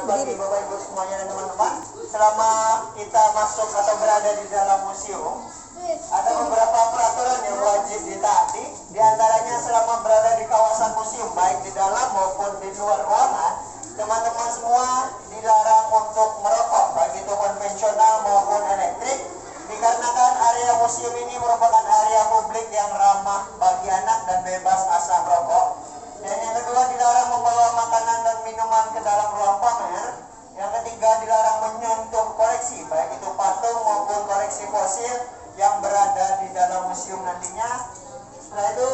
bagi Bapak Ibu semuanya dan teman-teman. Selama kita masuk atau berada di dalam museum, ada beberapa peraturan yang wajib ditaati. Di antaranya selama berada di kawasan museum, baik di dalam maupun di luar ruangan, teman-teman semua dilarang untuk merokok, baik itu konvensional maupun elektrik, dikarenakan area museum ini merupakan area publik yang ramah bagi anak dan bebas asap rokok. Dan yang kedua, dilarang membawa makanan dan minuman ke dalam ruang pamer. Yang ketiga, dilarang menyentuh koleksi, baik itu patung maupun koleksi fosil yang berada di dalam museum nantinya. Setelah itu,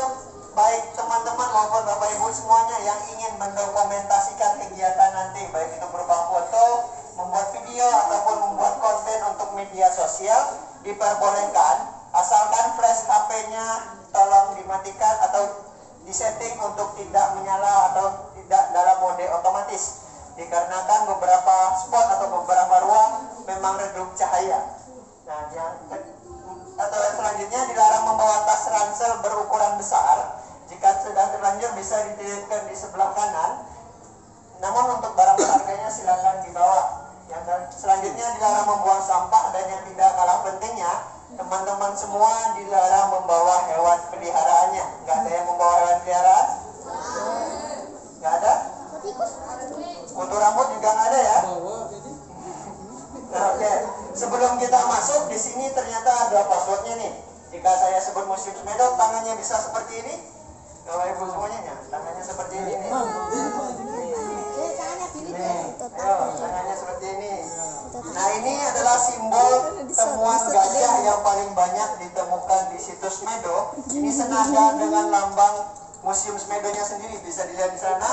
baik teman-teman maupun Bapak Ibu semuanya yang ingin mendokumentasikan kegiatan nanti, baik itu berupa foto, membuat video, ataupun membuat konten untuk media sosial, diperbolehkan, asalkan flash HP-nya tolong dimatikan atau disetting untuk tidak menyala atau tidak dalam mode otomatis, dikarenakan beberapa spot atau beberapa ruang memang redup cahaya. Nah, atau selanjutnya, dilarang membawa tas ransel berukuran besar. Jika sudah terlanjur bisa dititipkan di sebelah kanan, namun untuk barang berharganya silakan dibawa. Yang selanjutnya, dilarang membuang sampah, dan yang tidak kalah pentingnya, teman-teman semua dilarang membawa hewan peliharaannya. Nggak ada yang membawa hewan peliharaan? Nggak ada? Kutu rambut juga nggak ada ya? Nah, oke. Sebelum kita masuk, di sini ternyata ada passwordnya nih. Jika saya sebut Museum Smedok, tangannya bisa seperti ini. Bapak Ibu semuanya, tangannya seperti ini nih. Tangannya seperti ini. Nah, ini adalah simbol temuan gajah yang paling banyak ditemukan di situs Smedo. Ini senada dengan lambang Museum Smedonya sendiri, bisa dilihat di sana.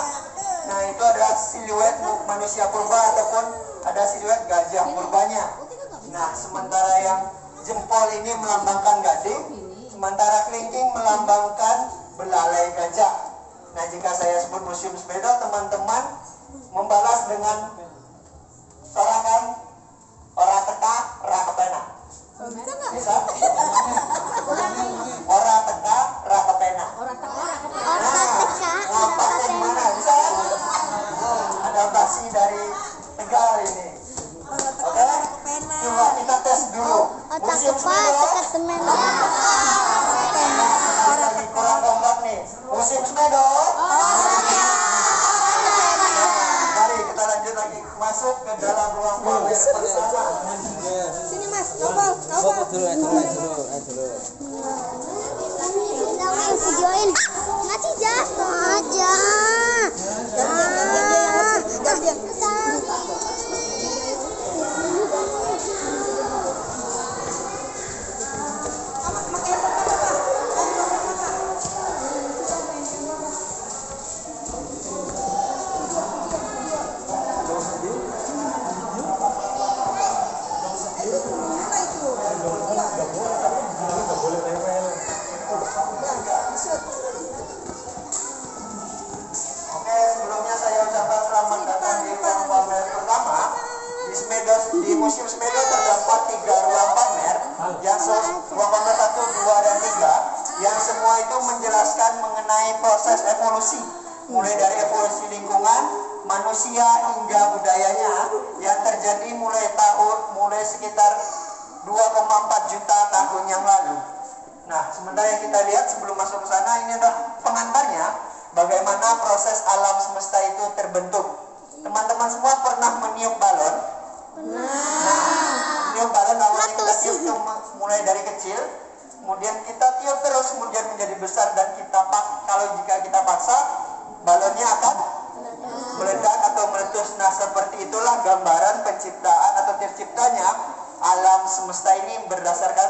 Nah, itu ada siluet manusia purba ataupun ada siluet gajah purbanya. Nah, sementara yang jempol ini melambangkan gading, sementara kelingking melambangkan belalai gajah. Nah, jika saya sebut Museum Smedo, teman-teman membalas dengan sorangan ora teka ra kepena. Bisa? Ora teka ra kepena. Ngapa di mana? Bisa kan? Adaptasi dari Tegal ini. Oke? Coba kita tes dulu. Museum Smedo. Lagi kurang kompak nih. Museum Smedo. Mari kita lanjut lagi masuk ke dalam ruang pamer bersama. Sini Mas, nopal dulu. Videoin, ngasih jatuh aja. Di Museum Smedo terdapat 3 ruang pamer, yang ruang pamer 1, 2, dan 3, yang semua itu menjelaskan mengenai proses evolusi, mulai dari evolusi lingkungan, manusia hingga budayanya yang terjadi mulai sekitar 2,4 juta tahun yang lalu. Nah, sementara yang kita lihat sebelum masuk ke sana, ini adalah pengantarnya, bagaimana proses alam semesta itu terbentuk. Teman-teman semua pernah meniup balon? Niup balon awalnya kita tiup mulai dari kecil, kemudian kita tiup terus, kemudian menjadi besar, dan jika kita paksa, balonnya akan meledak atau meletus. Nah, seperti itulah gambaran penciptaan atau terciptanya alam semesta ini berdasarkan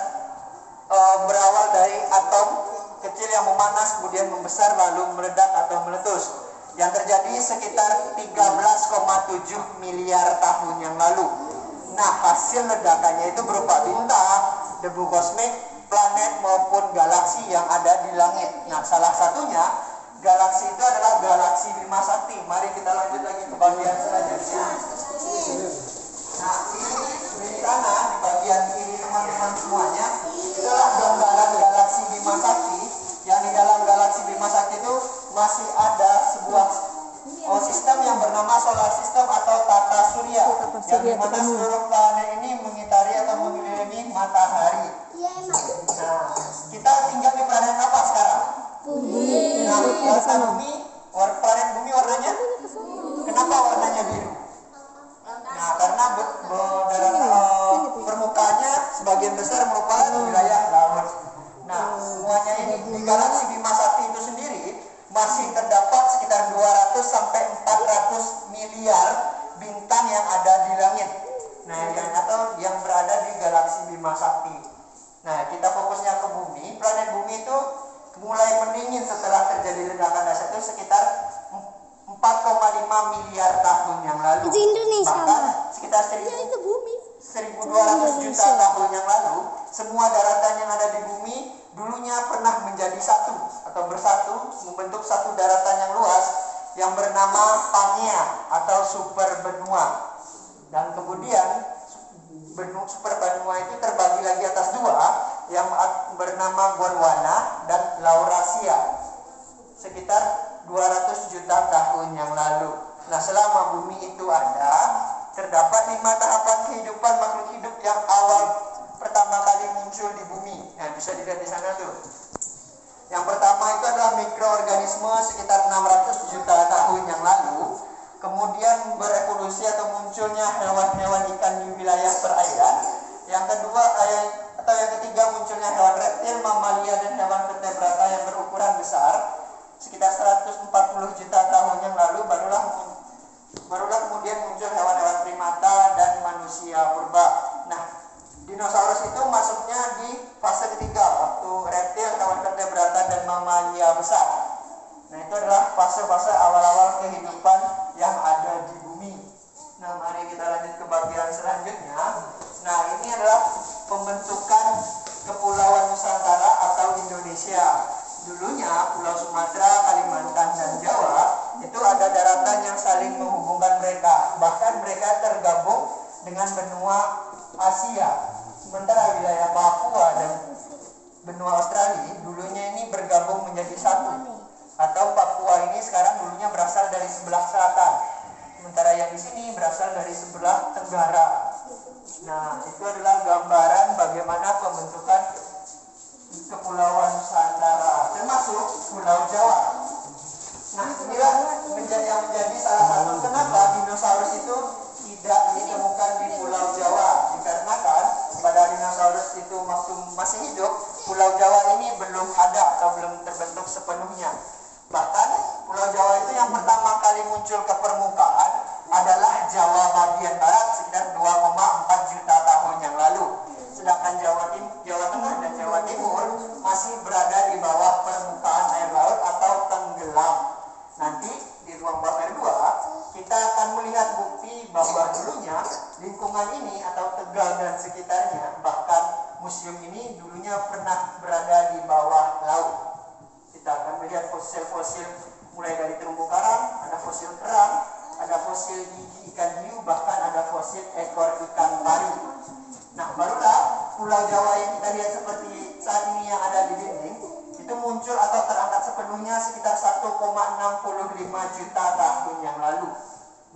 berawal dari atom kecil yang memanas, kemudian membesar, lalu meledak atau meletus, yang terjadi sekitar 13,7 miliar tahun yang lalu. Nah, hasil ledakannya itu berupa bintang, debu kosmik, planet maupun galaksi yang ada di langit. Nah, salah satunya galaksi itu adalah galaksi Bima Sakti. Mari kita lanjut lagi ke bagian selanjutnya. Nah, ini di sana di bagian kiri teman-teman semuanya, itulah gambaran galaksi Bima Sakti. Yang di dalam galaksi Bima Sakti itu masih ada sebuah sistem yang bernama solar system atau tata surya, yang dimana seluruh planet ini mengitari atau mengelilingi matahari. Iya emang. Nah, kita tinggal di planet apa sekarang? Bumi. Nah, planet bumi warnanya? Kenapa warnanya biru? Nah, karena permukaannya sebagian besar merupakan wilayah laut. Nah, semuanya ini di galaksi Bima Sakti itu sendiri masih terdapat sekitar 200 sampai 400 miliar bintang yang ada di langit. Nah, yang berada di galaksi Bima Sakti. Nah, kita fokusnya ke bumi. Planet bumi itu mulai mendingin setelah terjadi ledakan dahsyat itu sekitar 4,5 miliar tahun yang lalu. Itu Indonesia. Bahkan sekitar Itu bumi. 1200 juta tahun yang lalu, semua daratan yang ada di bumi dulunya pernah menjadi satu atau bersatu membentuk satu daratan yang luas yang bernama Pangea atau super benua. Dan kemudian super benua itu terbagi lagi atas dua yang bernama Gondwana dan Laurasia sekitar 200 juta tahun yang lalu. Nah, selama bumi itu ada, terdapat 5 tahapan kehidupan makhluk hidup yang awal pertama kali muncul di bumi. Nah, bisa dilihat di sana tuh. Yang pertama itu adalah mikroorganisme sekitar 600 juta tahun yang lalu. Kemudian berevolusi atau munculnya hewan-hewan ikan di wilayah perairan. Yang kedua yang ketiga munculnya hewan reptil, mamalia dan hewan vertebrata yang berukuran besar. Sekitar 140 juta tahun yang lalu barulah kemudian muncul hewan-hewan primata dan manusia purba. Nah, dinosaurus itu masuknya di fase ketiga, waktu reptil, hewan vertebrata dan mamalia besar. Nah, itu adalah fase-fase awal-awal kehidupan yang ada di bumi. Nah, mari kita lanjut ke bagian selanjutnya. Nah, ini adalah pembentukan Kepulauan Nusantara atau Indonesia. Dulunya Pulau Sumatera, Kalimantan, dan Jawa itu ada daratan yang saling menghubungkan mereka. Bahkan mereka tergabung dengan benua Asia. Sementara wilayah Papua dan benua Australia dulunya ini bergabung menjadi satu. Atau Papua ini sekarang dulunya berasal dari sebelah selatan. Sementara yang di sini berasal dari sebelah tenggara. Nah, itu adalah gambaran bagaimana pembentukan Kepulauan Nusantara, termasuk Pulau Jawa. Nah, inilah menjadi salah satu kenapa dinosaurus itu tidak ditemukan di Pulau Jawa. Dikarenakan pada dinosaurus itu waktu masih hidup, Pulau Jawa ini belum ada atau belum terbentuk sepenuhnya. Bahkan Pulau Jawa itu yang pertama kali muncul ke permukaan adalah Jawa bagian barat sekitar 2,4 juta tahun yang lalu. Sedangkan Jawa Tengah dan Jawa Timur masih berada di bawah permukaan air laut atau tenggelam. Nanti di ruang pamer 2 kita akan melihat bukti bahwa dulunya lingkungan ini atau Tegal dan sekitarnya, bahkan museum ini dulunya pernah berada di bawah laut. Kita akan melihat fosil-fosil mulai dari terumbu karang, ada fosil kerang, ada fosil gigi ikan hiu, bahkan ada fosil ekor ikan pari. Nah, barulah Pulau Jawa yang kita lihat seperti saat ini yang ada di dinding itu muncul atau terangkat sepenuhnya sekitar 1,65 juta tahun yang lalu.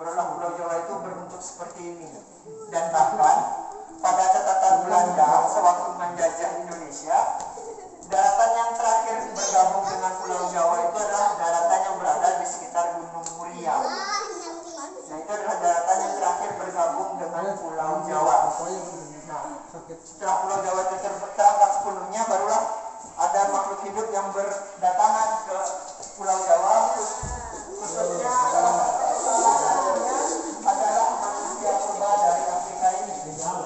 Barulah Pulau Jawa itu berbentuk seperti ini. Dan bahkan pada catatan Belanda sewaktu menjajah Indonesia, daratan yang terakhir bergabung dengan Pulau Jawa itu adalah daratan yang berada di sekitar Gunung Muria. Nah, itu adalah daratan yang terakhir bergabung dengan Pulau Jawa. Nah, setelah Pulau Jawa itu terangkat sepenuhnya, barulah ada makhluk hidup yang berdatangan ke Pulau Jawa. Khususnya adalah manusia purba dari Afrika ini yang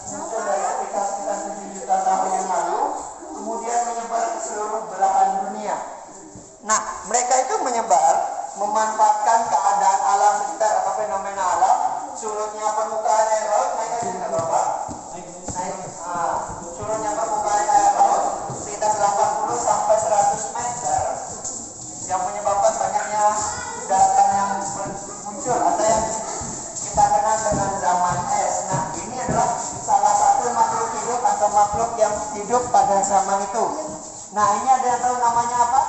muncul dari Afrika sekitar 7 juta tahun yang lalu, kemudian menyebar ke seluruh belahan dunia. Nah, mereka itu menyebar memanfaatkan keadaan alam sekitar atau fenomena alam. Surutnya permukaan air laut, mereka juga bapak surutnya permukaan air laut sekitar 80 sampai 100 meter yang menyebabkan banyaknya daratan yang muncul atau yang kita kenal dengan zaman es. Nah, ini adalah salah satu makhluk hidup atau makhluk yang hidup pada zaman itu. Nah, ini ada yang tahu namanya apa?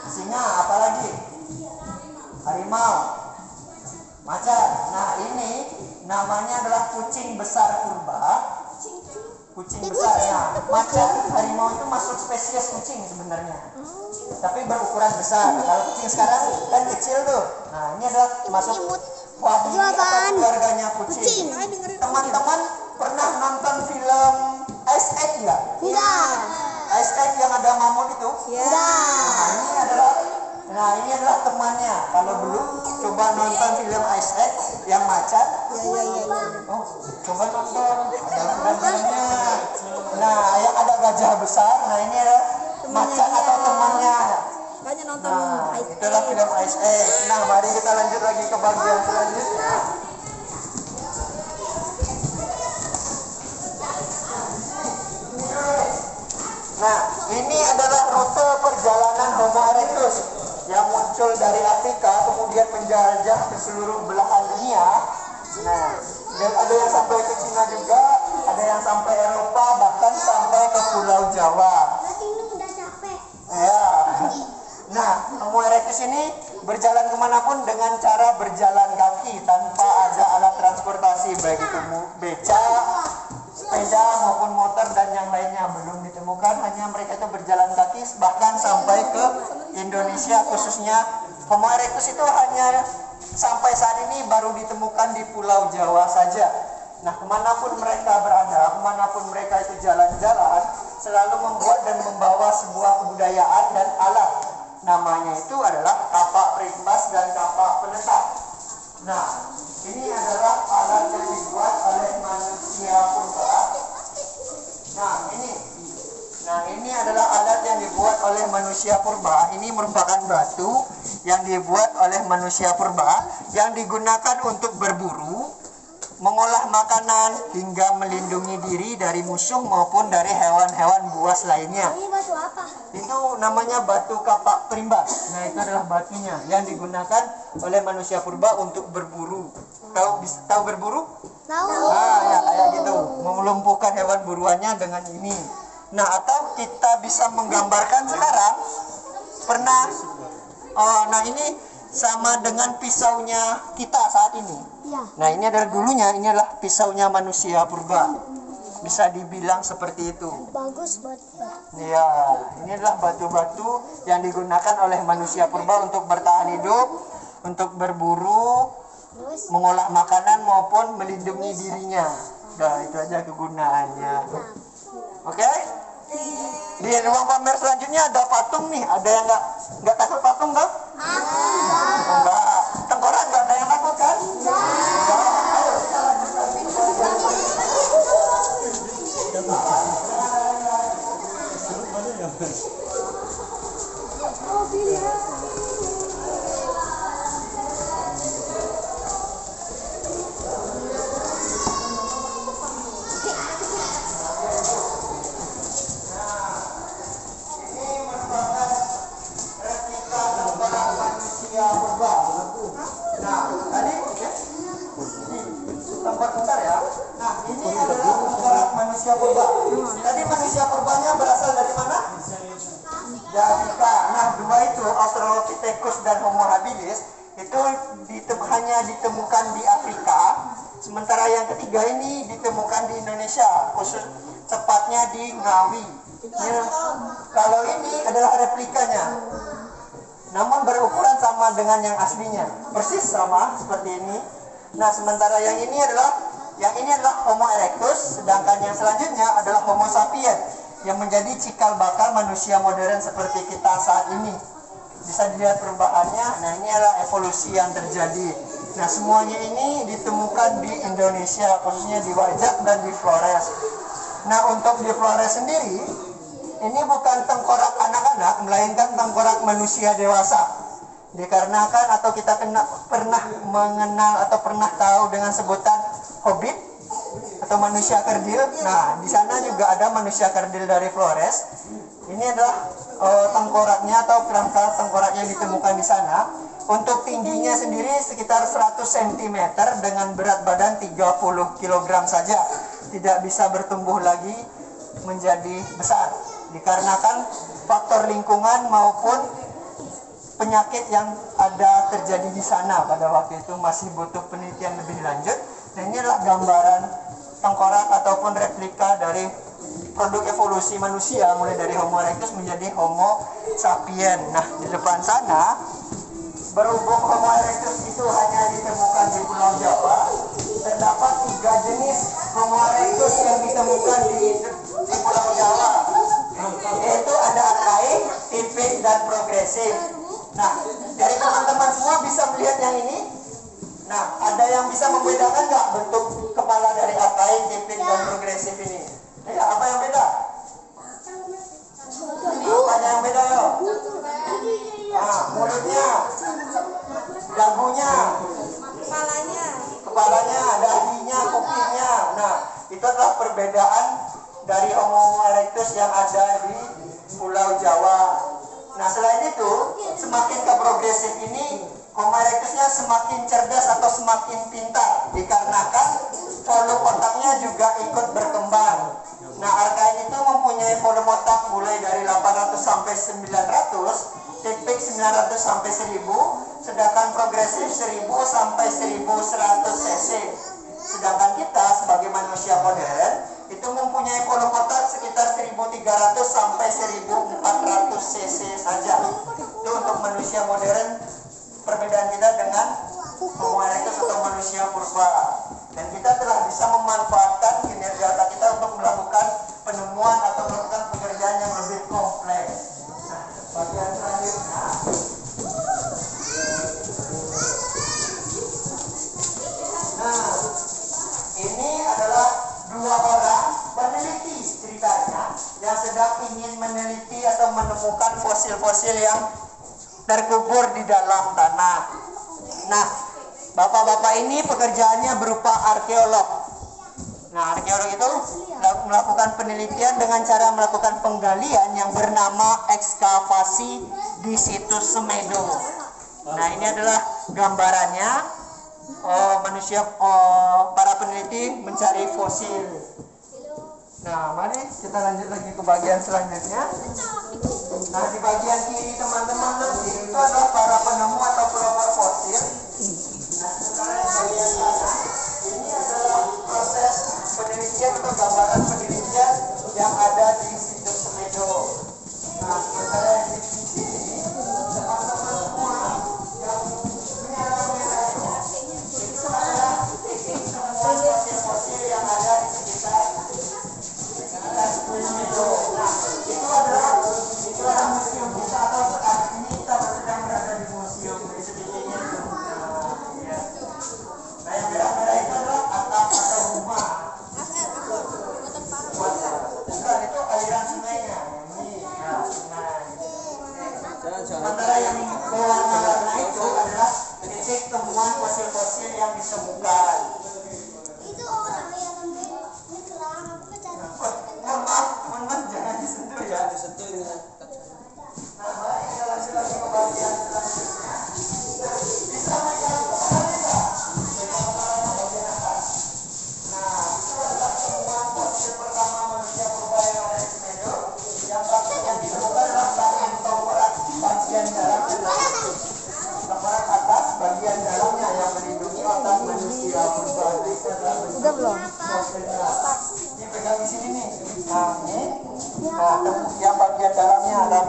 Singa, apalagi? Harimau, macan. Nah, namanya adalah kucing besar purba. Kucing besar ya, macan harimau itu masuk spesies kucing sebenarnya, tapi berukuran besar. Kalau kucing sekarang kan kecil tuh. Nah ini adalah masuk famili atau keluarganya kucing. Teman-teman pernah nonton film Ice Age nggak? Enggak. Ice Age yang ada mamut itu? Enggak. Nah ini adalah temannya. Kalau belum coba nonton film Ice Age yang macan. Oh, coba nonton. Ada filmnya. Nah yang ada gajah besar. Nah ini adalah macan atau temannya. Banyak nonton Nah Ice itulah film Ice Age. Nah mari kita lanjut lagi ke bagian selanjutnya. Nah, ini adalah rute perjalanan Homo erectus yang muncul dari Afrika kemudian menjelajah ke seluruh belahan dunia. Nah, dan ada yang sampai ke Cina juga, ada yang sampai Eropa, bahkan sampai ke Pulau Jawa. udah capek. Ya. Nah, Homo erectus ini berjalan kemanapun dengan cara berjalan kaki tanpa ada alat transportasi, baik itu beca, sepeda maupun motor dan yang lainnya belum ditemukan. Hanya mereka itu berjalan kaki bahkan sampai ke Indonesia, khususnya Homo erectus itu hanya sampai saat ini baru ditemukan di Pulau Jawa saja. Nah kemanapun mereka berada, kemanapun mereka itu jalan-jalan, selalu membuat dan membawa sebuah kebudayaan dan alat. Namanya itu adalah kapak perimbas dan kapak penetap. Nah ini adalah alat yang dibuat oleh manusia purba. Nah ini adalah alat yang dibuat oleh manusia purba. Ini merupakan batu yang dibuat oleh manusia purba yang digunakan untuk berburu, mengolah makanan hingga melindungi diri dari musuh maupun dari hewan-hewan buas lainnya. Ini batu apa? Itu namanya batu kapak perimbas. Nah itu adalah batunya yang digunakan oleh manusia purba untuk berburu. Tahu berburu? Tahu. Nah ya kayak gitu, melumpuhkan hewan buruannya dengan ini. Nah atau kita bisa menggambarkan sekarang pernah. Nah ini sama dengan pisaunya kita saat ini. Iya. Nah ini adalah dulunya, ini adalah pisaunya manusia purba. Bisa dibilang seperti itu. Bagus buat. Ya, ini adalah batu-batu yang digunakan oleh manusia purba untuk bertahan hidup, untuk berburu, Terus mengolah makanan maupun melindungi dirinya. Nah itu aja kegunaannya. Oke? Di ruang pamer selanjutnya ada patung nih. Ada yang nggak takut patung kan? Enggak. Tengkorak nggak ada yang takut kan? Enggak. Ayo kita lanjutkan. Bentar ya. Nah, ini adalah tengkorak manusia purba. Tadi manusia purbanya berasal dari mana? Dari Afrika. Nah, dua itu, Australopithecus dan Homo habilis, itu hanya ditemukan di Afrika. Sementara yang ketiga ini ditemukan di Indonesia, khusus tepatnya di Ngawi. Kalau ini adalah replikanya, namun berukuran sama dengan yang aslinya, persis sama seperti ini. Nah sementara yang ini adalah Homo erectus, sedangkan yang selanjutnya adalah Homo sapiens yang menjadi cikal bakal manusia modern seperti kita saat ini. Bisa dilihat perubahannya. Nah ini adalah evolusi yang terjadi. Nah semuanya ini ditemukan di Indonesia, khususnya di Wajak dan di Flores. Nah untuk di Flores sendiri, ini bukan tengkorak anak-anak, melainkan tengkorak manusia dewasa. Dikarenakan atau kita pernah mengenal atau pernah tahu dengan sebutan hobbit atau manusia kerdil. Nah, di sana juga ada manusia kerdil dari Flores. Ini adalah tengkoraknya atau kerangka tengkorak yang ditemukan di sana. Untuk tingginya sendiri sekitar 100 cm dengan berat badan 30 kg saja. Tidak bisa bertumbuh lagi menjadi besar. Dikarenakan faktor lingkungan maupun penyakit yang ada terjadi di sana pada waktu itu masih butuh penelitian lebih lanjut. Nah, ini adalah gambaran tengkorak ataupun replika dari produk evolusi manusia, mulai dari Homo erectus menjadi Homo sapien. Nah, di depan sana, berhubung Homo erectus itu hanya ditemukan di Pulau Jawa, terdapat 3 jenis Homo erectus yang ditemukan di Pulau Jawa, yaitu ada arkaik, tipik, dan progresif. Nah, dari teman-teman semua bisa melihat yang ini. Nah, ada yang bisa membedakan nggak bentuk kepala dari arkaik, tipik, dan progresif ini? Ya, apa yang beda? Apanya yang beda yo? Nah, mulutnya, dagunya, kepalanya, dahinya, kupingnya. Nah, itu adalah perbedaan dari Homo erectus yang ada di Pulau Jawa. Nah, selain itu, semakin ke progresif ini, Homo erectusnya semakin cerdas atau semakin pintar, dikarenakan volume otaknya juga ikut berkembang. Nah, arkaik itu mempunyai volume otak mulai dari 800 sampai 900, tipik 900 sampai 1000, sedangkan progresif 1000 sampai 1100 cc. Sedangkan kita sebagai manusia modern itu mempunyai volume otak sekitar 1300 sampai 1400 cc saja. Itu untuk manusia modern, perbedaan kita dengan Homo erectus atau manusia purba. Dan kita telah bisa memanfaatkan kinerja otak kita untuk melakukan penemuan atau melakukan pekerjaan yang lebih kompleks. Nah, bagian selanjutnya, nah, ini adalah 2 orang peneliti ceritanya yang sedang ingin meneliti atau menemukan fosil-fosil yang terkubur di dalam tanah. Nah, bapak-bapak ini pekerjaannya berupa arkeolog. Nah, arkeolog itu melakukan penelitian dengan cara melakukan penggalian yang bernama ekskavasi di situs Semedo. Nah, ini adalah gambarannya. Para peneliti mencari fosil. Nah, mari kita lanjut lagi ke bagian selanjutnya. Nah, di bagian kiri teman-teman itu adalah para penemu atau pelopor fosil. Nah, sekarang di bagian kanan ini adalah proses penelitian atau gambaran penelitian yang ada di situs Semedo. Nah, sementara yang di sini teman-teman semua yang itu adalah semua fosil-fosil yang ada di sekitar Semedo. Nah, itu adalah museum kita, atau saat ini kita sedang berada di museum di sekitarnya. Nah, yang merah-merah itu adalah atap atau rumah. Bukan, itu aliran sungainya. Ini sungai. Sementara yang berwarna-warna itu adalah titik temuan fosil-fosil yang ditemukan. Itu orang yang ambil ini gelang aku Mohon maaf, teman-teman, jangan disentuh ya. Disentuh ini. Nah, mari kita lanjut lagi ke bagian selanjutnya. Bisa melihat bisa. Bagian atas. Nah, itu adalah temuan fosil pertama manusia purba yang ada di Semedo. Yang ditemukan adalah bagian tengkorak bagian dalam dan tengkorak atas bagian dalamnya yang melindungi otak manusia purba. Udah belum? Ini pegang di sini nih. Nah, ini. Nah, yang bagian dalamnya ada